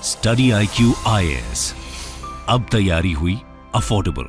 Study IQ IAS, अब तैयारी हुई अफोर्डेबल।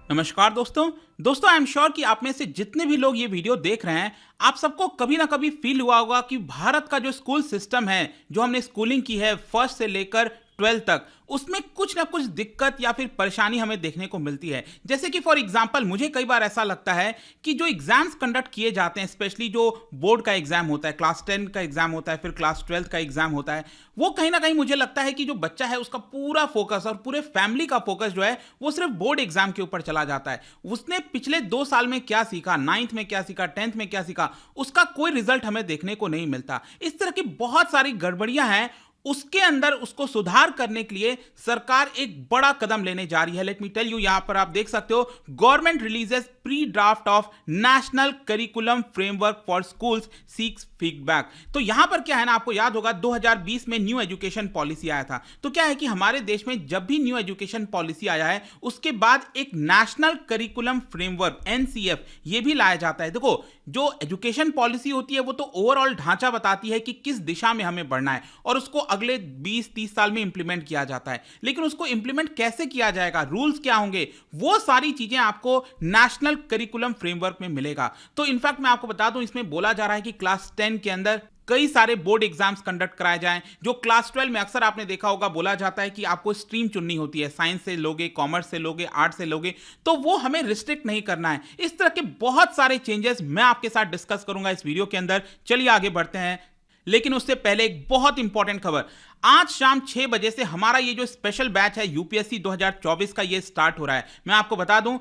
नमस्कार दोस्तों आई एम श्योर कि आप में से जितने भी लोग ये वीडियो देख रहे हैं, आप सबको कभी ना कभी फील हुआ होगा कि भारत का जो स्कूल सिस्टम है, जो हमने स्कूलिंग की है फर्स्ट से लेकर 12 तक, उसमें कुछ ना कुछ दिक्कत या फिर परेशानी हमें देखने को मिलती है। जैसे कि फॉर एग्जांपल मुझे कई बार ऐसा लगता है कि जो एग्जाम्स कंडक्ट किए जाते हैं, स्पेशली जो बोर्ड का एग्जाम होता है, क्लास 10 का एग्जाम होता है, फिर क्लास 12 का एग्जाम होता है, वो कहीं ना कहीं मुझे लगता है कि जो बच्चा है उसका पूरा फोकस और पूरे फैमिली का फोकस जो है वो सिर्फ बोर्ड एग्जाम के ऊपर चला जाता है। उसने पिछले 2 साल में क्या सीखा, 9th में क्या सीखा, 10th में क्या सीखा, उसका कोई रिजल्ट हमें देखने को नहीं मिलता। इस तरह की बहुत सारी गड़बड़ियां हैं। उसके अंदर उसको सुधार करने के लिए सरकार एक बड़ा कदम लेने जा रही है। लेट मी टेल यू, यहां पर आप देख सकते हो, government releases pre draft of national curriculum framework for schools seeks feedback. तो यहां पर क्या है ना, आपको याद होगा 2020 में न्यू एजुकेशन पॉलिसी आया था। तो क्या है कि हमारे देश में जब भी न्यू एजुकेशन पॉलिसी आया है, उसके बाद एक नेशनल करिकुलम फ्रेमवर्क NCF ये भी लाया जाता है। देखो, जो एजुकेशन पॉलिसी होती है वो तो ओवरऑल ढांचा बताती है कि किस दिशा में हमें बढ़ना है और उसको अगले 20-30 साल में इंप्लीमेंट किया जाता है। लेकिन उसको इंप्लीमेंट कैसे किया जाएगा, रूल्स क्या होंगे, वो सारी चीजें आपको नेशनल करिकुलम फ्रेमवर्क में मिलेगा। तो इनफैक्ट मैं आपको बता दूं, इसमें बोला जा रहा है कि क्लास 10 के अंदर कई सारे बोर्ड एग्जाम्स कंडक्ट कराए जाएं। जो क्लास 12 में अक्सर आपने देखा होगा, बोला जाता है कि आपको स्ट्रीम चुननी होती है, साइंस से लोगे, कॉमर्स से लोगे, आर्ट से लोगे, तो वो हमें रिस्ट्रिक्ट नहीं करना है। इस तरह के बहुत सारे चेंजेस मैं आपके साथ डिस्कस करूंगा इस वीडियो के अंदर। चलिए आगे बढ़ते हैं, लेकिन उससे पहले एक बहुत इंपॉर्टेंट खबर। आज शाम 6 बजे से हमारा ये जो स्पेशल बैच है यूपीएससी 2024 का, ये स्टार्ट हो रहा है। मैं आपको बता दूं,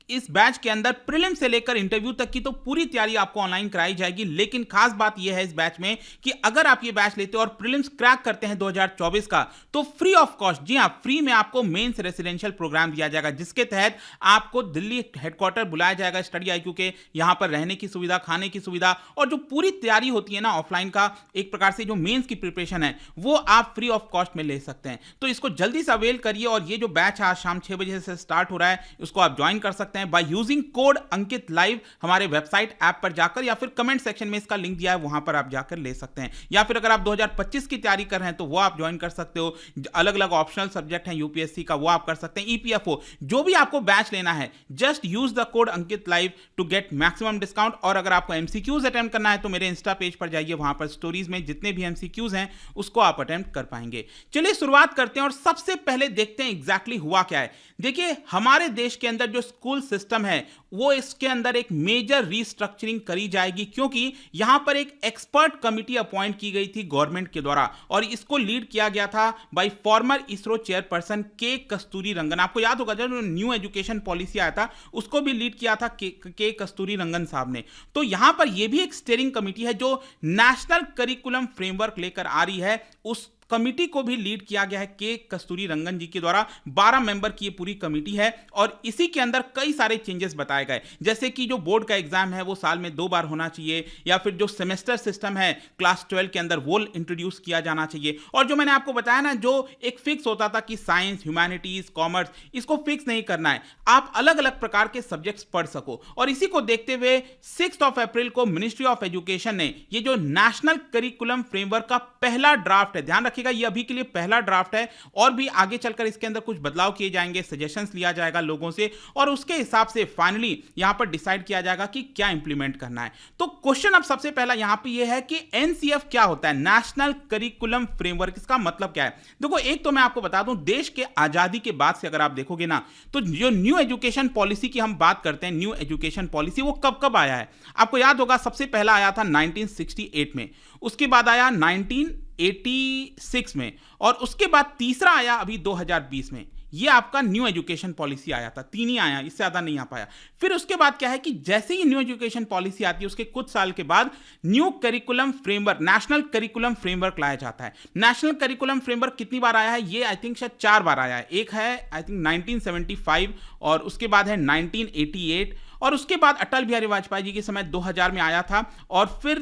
इस बैच के अंदर प्रीलिम से लेकर इंटरव्यू तक की तो पूरी तैयारी आपको ऑनलाइन कराई जाएगी। लेकिन खास बात यह है इस बैच में कि अगर आप ये बैच लेते हो और प्रीलिम्स क्रैक करते हैं 2024 का, तो फ्री ऑफ कॉस्ट, जी हां, फ्री में आपको मेंस रेसिडेंशियल प्रोग्राम दिया जाएगा, जिसके तहत आपको दिल्ली हेडक्वार्टर बुलाया जाएगा स्टडी IQ के। यहां पर रहने की सुविधा, खाने की सुविधा और जो पूरी तैयारी होती है ना ऑफलाइन का, एक प्रकार से जो मेंस की प्रिपरेशन है, वो आप फ्री ऑफ कॉस्ट में ले सकते हैं। तो इसको जल्दी से अवेल करिए और ये जो बैच है आज शाम 6 बजे से स्टार्ट हो रहा है, उसको आप ज्वाइन कर सकते हैं by using code Ankit live. हमारे वेबसाइट ऐप पर जाकर या फिर कमेंट सेक्शन में इसका लिंक दिया है, वहां पर आप जाकर ले सकते हैं। या फिर अगर आप 2025 की तैयारी कर रहे हैं तो वो आप ज्वाइन कर सकते हो। अलग अलग ऑप्शनल सब्जेक्ट हैं यूपीएससी का, वो आप कर सकते हैं। EPFO, जो भी आपको बैच लेना है, just use the code Ankit live to get maximum discount. और अगर आपको MCQs अटेम्प्ट करना है तो मेरे इंस्टा पेज पर जाइए, वहां पर स्टोरीज में जितने भी MCQs हैं उसको आप अटेम्प्ट कर पाएंगे। चलिए शुरुआत करते हैं और सबसे पहले देखते हैं एग्जैक्टली हुआ क्या है। देखिए, हमारे देश के अंदर जो स्कूल सिस्टम है वो इसके अंदर एक मेजर रीस्ट्रक्चरिंग करी जाएगी, क्योंकि यहां पर एक एक्सपर्ट कमिटी अपॉइंट की गई थी गवर्नमेंट के द्वारा और इसको लीड किया गया था बाय फॉर्मर इसरो चेयरपर्सन के कस्तूरी रंगन। आपको याद होगा जब न्यू एजुकेशन पॉलिसी आया था उसको भी लीड किया था के कस्तूरी रंगन साहब ने। तो यहां पर यह भी एक स्टीयरिंग कमिटी है जो नेशनल करिकुलम फ्रेमवर्क लेकर आ रही है। उस कमिटी को भी लीड किया गया है के कस्तूरी रंगन जी के द्वारा। 12 मेंबर की ये पूरी कमिटी है और इसी के अंदर कई सारे चेंजेस बताए गए, जैसे कि जो बोर्ड का एग्जाम है वो साल में 2 बार होना चाहिए, या फिर जो सेमेस्टर सिस्टम है क्लास 12 के अंदर वो इंट्रोड्यूस किया जाना चाहिए। और जो मैंने आपको बताया ना, जो एक फिक्स होता था कि साइंस, ह्यूमैनिटीज, कॉमर्स, इसको फिक्स नहीं करना है, आप अलग अलग प्रकार के सब्जेक्ट्स पढ़ सको। और इसी को देखते हुए 6 अप्रैल को मिनिस्ट्री ऑफ एजुकेशन ने ये जो नेशनल करिकुलम फ्रेमवर्क का पहला ड्राफ्ट है, ध्यान रखिएगा ये अभी के लिए पहला ड्राफ्ट है और भी आगे चलकर इसके अंदर कुछ बदलाव किए जाएंगे, सजेशंस लिया जाएगा लोगों से और उसके हिसाब से फाइनली यहां पर डिसाइड किया जाएगा कि क्या इंप्लीमेंट करना है। तो क्वेश्चन अब सबसे पहला यहां पे ये है कि NCF क्या होता है, नेशनल करिकुलम फ्रेमवर्क, इसका मतलब क्या है। देखो, एक तो मैं आपको बता दूं, देश के आजादी के बाद से अगर आप देखोगे ना, तो जो न्यू एजुकेशन पॉलिसी की हम बात करते हैं, न्यू एजुकेशन पॉलिसी वो कब कब आया है। आपको याद होगा सबसे पहला आया था 1968 में, उसके बाद आया 1986 में और उसके बाद तीसरा आया अभी 2020 में। ये आपका न्यू एजुकेशन पॉलिसी आया था, 3 ही आया, इससे ज्यादा नहीं आ पाया। फिर उसके बाद क्या है कि जैसे ही न्यू एजुकेशन पॉलिसी आती है उसके कुछ साल के बाद new curriculum framework, national curriculum framework लाया जाता है। नेशनल करिकुलम फ्रेमवर्क कितनी बार आया है, ये आई थिंक शायद 4 बार आया है। एक है आई थिंक 1975 और उसके बाद है 1988 और उसके बाद अटल बिहारी वाजपेयी जी के समय 2000 में आया था, और फिर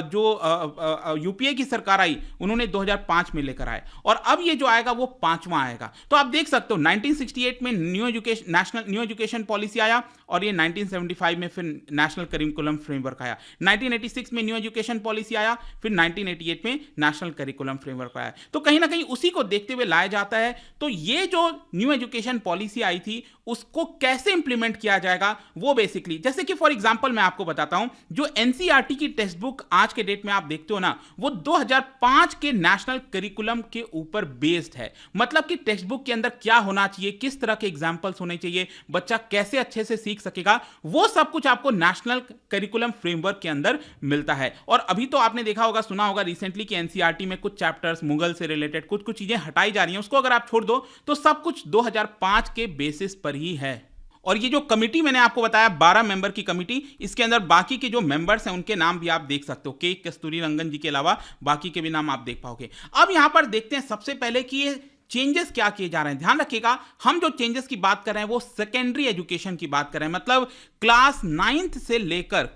जो यूपीए की सरकार आई उन्होंने 2005 में लेकर आए, और अब ये जो आएगा वो 5वां आएगा। तो आप देख सकते हो 1968 में नेशनल न्यू एजुकेशन पॉलिसी आया, और ये 1975 में फिर नेशनल करिकुलम फ्रेमवर्क आया, 1986 में न्यू एजुकेशन पॉलिसी आया, फिर 1988 में नेशनल करिकुलम फ्रेमवर्क आया। तो कहीं ना कहीं उसी को देखते हुए लाया जाता है। तो ये जो न्यू एजुकेशन पॉलिसी आई थी उसको कैसे इंप्लीमेंट किया जाएगा, वो बेसिकली जैसे कि फॉर एग्जांपल मैं आपको बताता हूं, जो एनसीईआरटी की टेक्स्ट बुक आज के डेट में आप देखते हो ना, वो 2005 के नेशनल करिकुलम के ऊपर बेस्ड है। मतलब कि टेक्स्ट बुक के अंदर क्या होना चाहिए, किस तरह के एग्जांपल्स होने चाहिए, बच्चा कैसे अच्छे से सीख सकेगा, वो सब कुछ आपको नेशनल करिकुलम फ्रेमवर्क के अंदर मिलता है। और अभी तो आपने देखा होगा, सुना होगा रिसेंटली कि एनसीईआरटी में कुछ चैप्टर्स मुगल से रिलेटेड कुछ चीजें हटाई जा रही हैं, उसको अगर आप छोड़ दो तो सब कुछ 2005 के बेसिस पर ही है। और ये जो कमिटी मैंने आपको बताया 12 मेंबर की कमिटी, इसके अंदर बाकी के जो मेंबर्स हैं उनके नाम भी आप देख सकते हो, के कस्तूरी रंगन जी के अलावा बाकी के भी नाम आप देख पाओगे। अब यहां पर देखते हैं सबसे पहले कि ये चेंजेस क्या किए जा रहे हैं। ध्यान रखिएगा, हम जो चेंजेस की बात कर रहे हैं वो सेकेंडरी एजुकेशन की बात कर रहे हैं, मतलब क्लास 9 से लेकर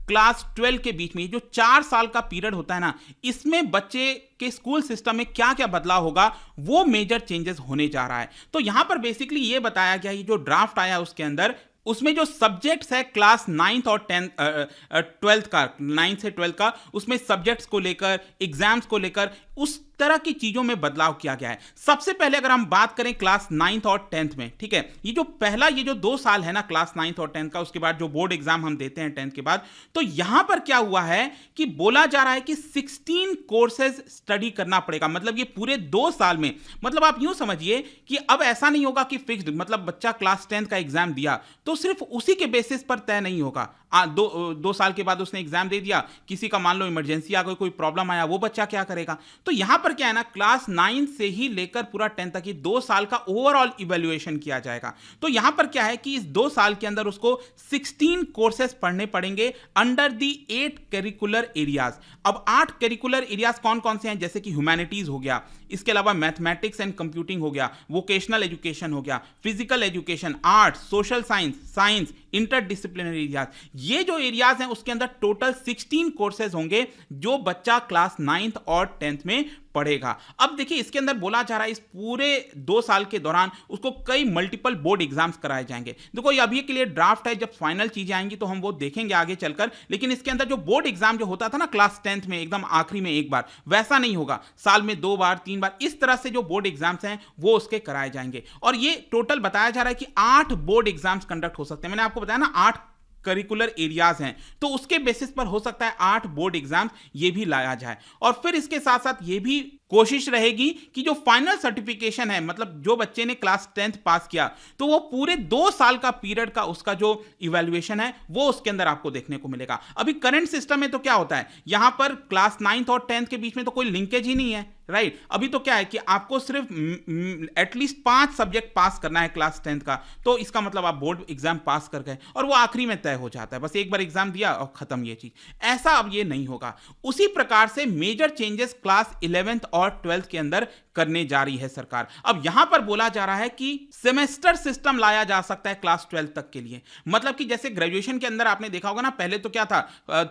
क्लास 12 के बीच में जो 4 साल का पीरियड होता है ना, इसमें बच्चे के स्कूल सिस्टम में क्या क्या बदलाव होगा, वो मेजर चेंजेस होने जा रहा है। तो यहां पर बेसिकली ये बताया गया, ये जो ड्राफ्ट आया उसके अंदर, उसमें जो सब्जेक्ट्स है क्लास 9th और 12th का, 9 से 12 का, उसमें सब्जेक्ट्स को लेकर, एग्जाम्स को लेकर, उस तरह की चीजों में बदलाव किया गया है। सबसे पहले अगर हम बात करें क्लास 9th और 10th में, ठीक है, ये जो 2 साल है ना क्लास 9th और 10th का, उसके बाद जो बोर्ड एग्जाम हम देते हैं 10th के बाद, तो यहां पर क्या हुआ है कि बोला जा रहा है कि 16 कोर्सेज स्टडी करना पड़ेगा। मतलब ये पूरे 2 साल में, मतलब आप यूं समझिए कि अब ऐसा नहीं होगा कि फिक्स्ड, मतलब बच्चा क्लास 10th का एग्जाम दिया तो सिर्फ उसी के बेसिस पर तय नहीं होगा। 2 साल के बाद उसने एग्जाम दे दिया, किसी का मान लो इमरजेंसी आ गई, कोई प्रॉब्लम आया, वो बच्चा क्या करेगा। तो यहां पर क्या है ना, क्लास 9 से ही लेकर पूरा 10 तक ही 2 साल का ओवरऑल इवैल्यूएशन किया जाएगा। तो यहां पर क्या है कि इस 2 साल के अंदर उसको 16 कोर्सेज पढ़ने पड़ेंगे अंडर दी 8 करिकुलर एरियाज। अब 8 करिकुलर एरियाज कौन कौन से हैं, जैसे कि ह्यूमैनिटीज हो गया, इसके अलावा मैथमेटिक्स एंड कंप्यूटिंग हो गया, वोकेशनल एजुकेशन हो गया, physical education, art, social science, interdisciplinary areas. ये जो एरियाज हैं उसके अंदर टोटल 16 कोर्सेज होंगे जो बच्चा क्लास 9th और 10th में पढ़ेगा। अब देखिए इसके अंदर बोला जा रहा है इस पूरे 2 साल के दौरान उसको कई मल्टीपल बोर्ड एग्जाम्स कराए जाएंगे। देखो ये अभी के लिए ड्राफ्ट है, जब फाइनल चीजें आएंगी तो हम वो देखेंगे आगे चलकर, लेकिन इसके अंदर जो बोर्ड एग्जाम जो होता था ना क्लास 10th में एकदम आखिरी में एक बार, वैसा नहीं होगा, साल में 2 बार 3 बार, इस तरह से जो बोर्ड एग्जाम्स हैं वो उसके कराए जाएंगे। और ये टोटल बताया जा रहा है कि 8 बोर्ड एग्जाम्स कंडक्ट हो सकते हैं। मैंने आपको बताया ना 8 करिकुलर एरियाज हैं, तो उसके बेसिस पर हो सकता है 8 बोर्ड एग्जाम्स ये भी लाया जाए। और फिर इसके साथ साथ ये भी कोशिश रहेगी कि जो फाइनल सर्टिफिकेशन है, मतलब जो बच्चे ने क्लास 10th पास किया, तो वो पूरे 2 साल का पीरियड का उसका जो इवैल्यूएशन है वो उसके अंदर आपको देखने को मिलेगा। अभी करंट सिस्टम में तो क्या होता है, यहां पर क्लास 9th और 10th के बीच में तो कोई लिंकेज ही नहीं है, राइट। अभी तो क्या है कि आपको सिर्फ एटलीस्ट 5 सब्जेक्ट पास करना है क्लास 10th का, तो इसका मतलब आप बोर्ड एग्जाम पास कर गए और वो आखिरी में तय हो जाता है, बस एक बार एग्जाम दिया और खत्म ये चीज। ऐसा अब ये नहीं होगा। उसी प्रकार से मेजर चेंजेस क्लास 11th और 12th के अंदर करने जा रही है सरकार। अब यहां पर बोला जा रहा है कि सेमेस्टर सिस्टम लाया जा सकता है क्लास 12 तक के लिए। मतलब कि जैसे ग्रेजुएशन के अंदर आपने देखा होगा ना, पहले तो क्या था,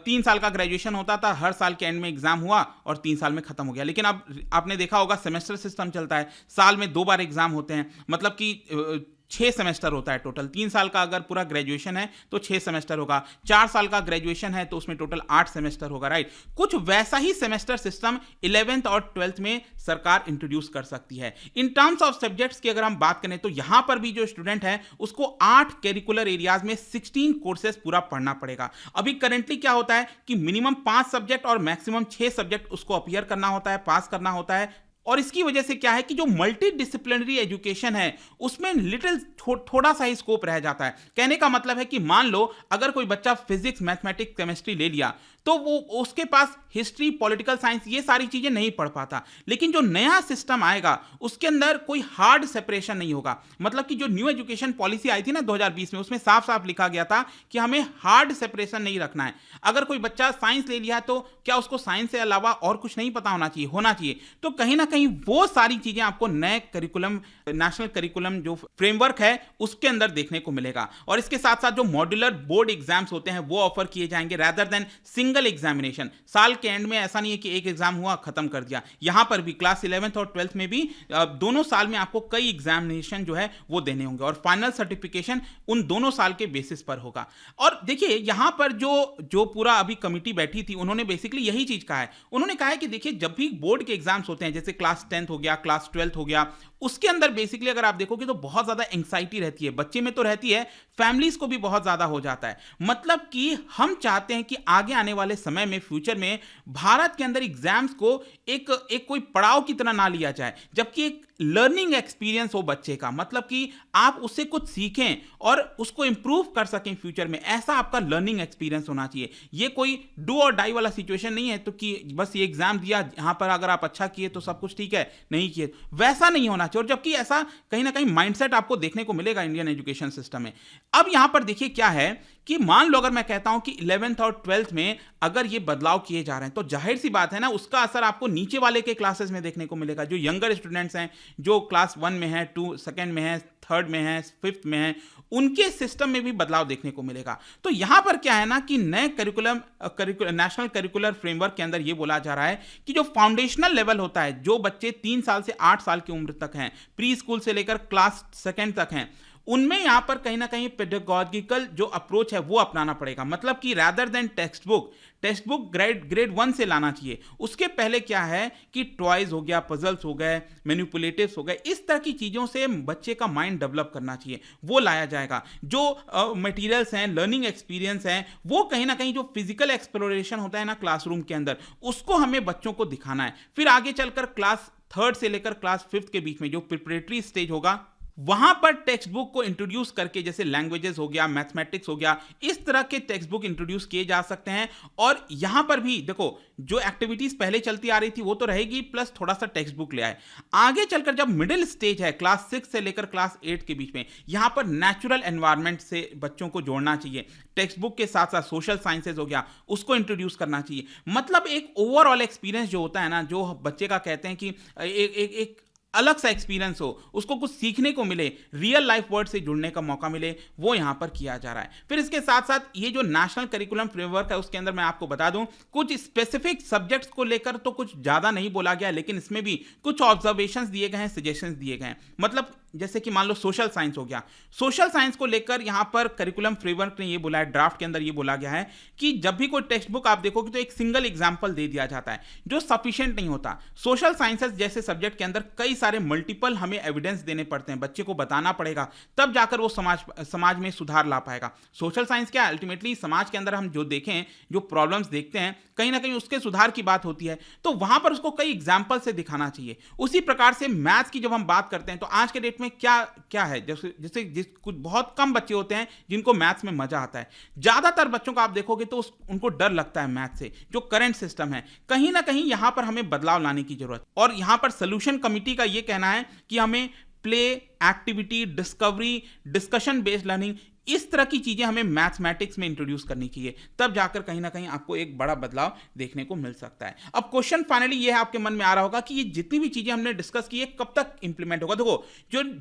3 साल का ग्रेजुएशन होता था, हर साल के एंड में एग्जाम हुआ और 3 साल में खत्म हो गया। लेकिन अब आपने देखा होगा सेमेस्टर सिस्टम चलता है, साल में 2 बार एग्जाम होते हैं, मतलब कि 6 सेमेस्टर होता है टोटल। 3 साल का अगर पूरा ग्रेजुएशन है तो 6 सेमेस्टर होगा, 4 साल का ग्रेजुएशन है तो उसमें टोटल 8 सेमेस्टर होगा, राइट। कुछ वैसा ही सेमेस्टर सिस्टम 11th और 12th में सरकार इंट्रोड्यूस कर सकती है। इन टर्म्स ऑफ सब्जेक्ट्स की अगर हम बात करें तो यहां पर भी जो स्टूडेंट है उसको 8 करिकुलर एरियाज में 16 कोर्सेज पूरा पढ़ना पड़ेगा। अभी करेंटली क्या होता है कि मिनिमम 5 सब्जेक्ट और मैक्सिमम 6 सब्जेक्ट उसको अपीयर करना होता है, पास करना होता है। और इसकी वजह से क्या है कि जो मल्टी डिसिप्लिनरी एजुकेशन है उसमें लिटिल थोड़ा सा ही स्कोप रह जाता है। कहने का मतलब है कि मान लो अगर कोई बच्चा फिजिक्स, मैथमेटिक्स, केमिस्ट्री ले लिया तो वो उसके पास हिस्ट्री, पॉलिटिकल साइंस, ये सारी चीजें नहीं पढ़ पाता। लेकिन जो नया सिस्टम आएगा उसके अंदर कोई हार्ड सेपरेशन नहीं होगा। मतलब कि जो न्यू एजुकेशन पॉलिसी आई थी ना 2020 में, उसमें साफ साफ लिखा गया था कि हमें हार्ड सेपरेशन नहीं रखना है। अगर कोई बच्चा साइंस ले लिया है तो क्या उसको साइंस से अलावा और कुछ नहीं पता होना चाहिए। तो कहीं ना कहीं वो सारी चीजें आपको नए करिकुलम, नेशनल करिकुलम जो फ्रेमवर्क है उसके अंदर देखने को मिलेगा। और इसके साथ साथ जो मॉड्यूलर बोर्ड एग्जाम्स होते हैं वो ऑफर किए जाएंगे, रेदर देन सिंगल एग्जामिनेशन। साल के एंड में ऐसा नहीं है कि एक एग्जाम हुआ खत्म कर दिया। यहां पर भी क्लास 11th और 12th में भी दोनों साल में आपको कई एग्जामिनेशन जो है वो देने होंगे और फाइनल सर्टिफिकेशन उन दोनों साल के बेसिस पर होगा। और देखिए यहां पर जो पूरा अभी कमिटी बैठी थी उन्होंने बेसिकली यही चीज कहा है। उन्होंने कहा है कि देखिए जब भी बोर्ड के एग्जाम्स होते हैं, जैसे क्लास 10th हो गया, क्लास 12th हो गया, उसके अंदर बेसिकली अगर आप देखोगे तो बहुत ज्यादा एंग्जाइटी रहती है, बच्चे में तो रहती है, फैमिलीज को भी बहुत ज्यादा हो जाता है। मतलब कि हम चाहते हैं कि आगे आने वाले समय में, फ्यूचर में भारत के अंदर एग्जाम्स को एक कोई पड़ाव की तरह ना लिया जाए, जबकि एक लर्निंग एक्सपीरियंस हो बच्चे का। मतलब कि आप उससे कुछ सीखें और उसको इंप्रूव कर सकें फ्यूचर में, ऐसा आपका लर्निंग एक्सपीरियंस होना चाहिए। ये कोई डू और डाई वाला सिचुएशन नहीं है तो कि बस ये एग्जाम दिया, यहां पर अगर आप अच्छा किए तो सब कुछ ठीक है, नहीं किए वैसा नहीं होना चाहिए। और जबकि ऐसा कहीं ना कहीं माइंडसेट आपको देखने को मिलेगा इंडियन एजुकेशन सिस्टम में। अब यहां पर देखिए क्या है कि मान लो अगर मैं कहता हूं कि 11th और 12th में अगर ये बदलाव किए जा रहे हैं तो जाहिर सी बात है ना, उसका असर आपको नीचे वाले के क्लासेस में देखने को मिलेगा। जो यंगर स्टूडेंट्स हैं, जो क्लास 1 में है, 2 सेकंड में है, 3rd में है, 5th में है, उनके सिस्टम में भी बदलाव देखने को मिलेगा। तो यहां पर क्या है ना कि नए करिकुलम, नेशनल करिकुलर फ्रेमवर्क के अंदर यह बोला जा रहा है कि जो फाउंडेशनल लेवल होता है, जो बच्चे 3 साल से 8 साल की उम्र तक हैं, प्री स्कूल से लेकर क्लास 2nd तक हैं, उनमें यहां पर कहीं ना कहीं पेडागॉजिकल जो अप्रोच है वो अपनाना पड़ेगा। मतलब कि rather than text book grade 1 से लाना चाहिए। उसके पहले क्या है कि टॉयज हो गया, पजल्स हो गए, मैनिपुलेटिव्स हो गए, इस तरह की चीजों से बच्चे का माइंड डेवलप करना चाहिए, वो लाया जाएगा। जो मटेरियल्स हैं, लर्निंग एक्सपीरियंस हैं, वो कहीं ना कहीं जो फिजिकल एक्सप्लोरेशन होता है ना क्लासरूम के अंदर, उसको हमें बच्चों को दिखाना है। फिर आगे चलकर क्लास 3rd से लेकर क्लास 5th के बीच में जो प्रिपरेटरी स्टेज होगा, वहां पर टेक्स्ट बुक को इंट्रोड्यूस करके, जैसे लैंग्वेजेस हो गया, मैथमेटिक्स हो गया, इस तरह के टेक्स्ट बुक इंट्रोड्यूस किए जा सकते हैं। और यहां पर भी देखो जो एक्टिविटीज पहले चलती आ रही थी वो तो रहेगी, प्लस थोड़ा सा टेक्स्ट बुक ले आए। आगे चलकर जब मिडिल स्टेज है, क्लास 6 से लेकर क्लास 8 के बीच में, यहां पर नेचुरल एनवायरनमेंट से बच्चों को जोड़ना चाहिए। टेक्स्ट बुक के साथ साथ सोशल साइंसेज हो गया, उसको इंट्रोड्यूस करना चाहिए। मतलब एक ओवरऑल एक्सपीरियंस जो होता है ना, जो बच्चे का कहते हैं कि एक अलग सा एक्सपीरियंस हो, उसको कुछ सीखने को मिले, रियल लाइफ वर्ड से जुड़ने का मौका मिले, वो यहां पर किया जा रहा है। फिर इसके साथ साथ ये जो नेशनल करिकुलम फ्रेमवर्क है उसके अंदर मैं आपको बता दूं, कुछ स्पेसिफिक सब्जेक्ट्स को लेकर तो कुछ ज्यादा नहीं बोला गया, लेकिन इसमें भी कुछ ऑब्जर्वेशंस दिए गए हैं, सजेशंस दिए गए हैं। मतलब जैसे कि मान लो सोशल साइंस हो गया, सोशल साइंस को लेकर यहां पर करिकुलम फ्रेमवर्क ने ये बोला है, ड्राफ्ट के अंदर ये बोला गया है कि जब भी कोई टेक्स्ट बुक आप देखोगे तो एक सिंगल एग्जाम्पल दे दिया जाता है, जो सफिशिएंट नहीं होता। सोशल साइंसेस जैसे सब्जेक्ट के अंदर कई सारे मल्टीपल हमें एविडेंस देने पड़ते हैं, बच्चे को बताना पड़ेगा, तब जाकर वो समाज में सुधार ला पाएगा। सोशल साइंस क्या, अल्टीमेटली समाज के अंदर हम जो देखें, जो प्रॉब्लम्स देखते हैं, कहीं ना कहीं उसके सुधार की बात होती है, तो वहां पर उसको कई एग्जाम्पल से दिखाना चाहिए। उसी प्रकार से मैथ्स की जब हम बात करते हैं तो आज के डेट में क्या है, जैसे कुछ बहुत कम बच्चे होते हैं जिनको मैथ्स में मजा आता है। ज्यादातर बच्चों को आप देखोगे तो उनको डर लगता है मैथ्स से। जो करंट सिस्टम है, कहीं ना कहीं यहां पर हमें बदलाव लाने की जरूरत। और यहां पर सोल्यूशन कमिटी का यह कहना है कि हमें play, activity, discovery, discussion based learning, इस तरह की चीजें हमें मैथमेटिक्स में इंट्रोड्यूस करनी चाहिए, तब जाकर कहीं ना कहीं आपको एक बड़ा बदलाव देखने को मिल सकता है। अब क्वेश्चन फाइनली ये है, आपके मन में आ रहा होगा कि ये जितनी भी चीजें हमने डिस्कस की है कब तक इंप्लीमेंट होगा। देखो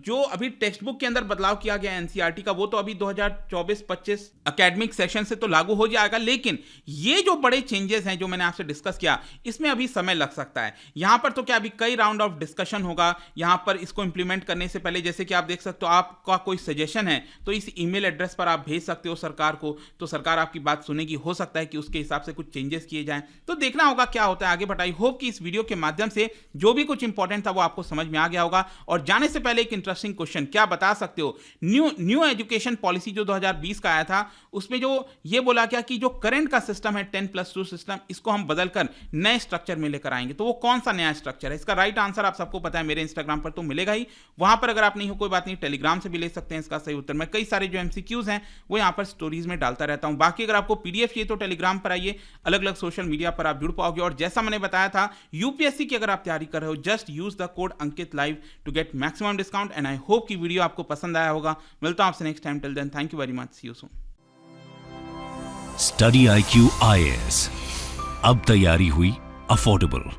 जो अभी टेक्स्ट बुक के अंदर बदलाव किया गया एनसीईआरटी का, वो तो अभी 2024-25 एकेडमिक सेशन से तो लागू हो जाएगा, लेकिन ये जो बड़े चेंजेस हैं जो मैंने आपसे डिस्कस किया, इसमें अभी समय लग सकता है। यहां पर तो क्या अभी कई राउंड ऑफ डिस्कशन होगा। यहां पर इसको इंप्लीमेंट करने से पहले, जैसे कि आप देख सकते हो, आपका कोई सजेशन है तो इस ईमेल एड्रेस पर आप भेज सकते हो सरकार को, तो सरकार आपकी बात सुनेगी। हो सकता है कि उसके हिसाब से कुछ चेंजेस किए जाएं, तो देखना होगा क्या होता है आगे। बट आई होप कि इस वीडियो के माध्यम से जो भी कुछ इंपॉर्टेंट था वो आपको समझ में आ गया होगा। और जाने से पहले एक इंटरेस्टिंग क्वेश्चन, क्या बता सकते हो न्यू एजुकेशन पॉलिसी जो 2020 का आया था, उसमें जो ये बोला गया कि जो करंट का सिस्टम है 10+2 सिस्टम, इसको हम बदलकर नए स्ट्रक्चर में लेकर आएंगे। तो वो कौन सा नया स्ट्रक्चर है? इसका राइट आंसर आप सबको पता है, मेरे इंस्टाग्राम पर तो मिलेगा ही। वहां पर अगर आप नहीं हो कोई बात नहीं, टेलीग्राम से भी ले सकते हैं इसका सही उत्तर। मैं कई सारे जो एमसीक्यू एमसीक्यूज हैं वो यहाँ पर स्टोरीज में डालता रहता हूँ। बाकी अगर आपको पीडीएफ चाहिए तो टेलीग्राम पर आइए, अलग अलग सोशल मीडिया पर आप जुड़ पाओगे। और जैसा मैंने बताया था, यूपीएससी की अगर आप तैयारी कर रहे हो, just use the code Ankit live to get maximum discount. And I hope कि वीडियो आपको पसंद आया होगा। मिलता हूं आपसे next time. Till then, thank you very much, see you soon. Study IQ IAS, अब तैयारी हुई अफोर्डेबल।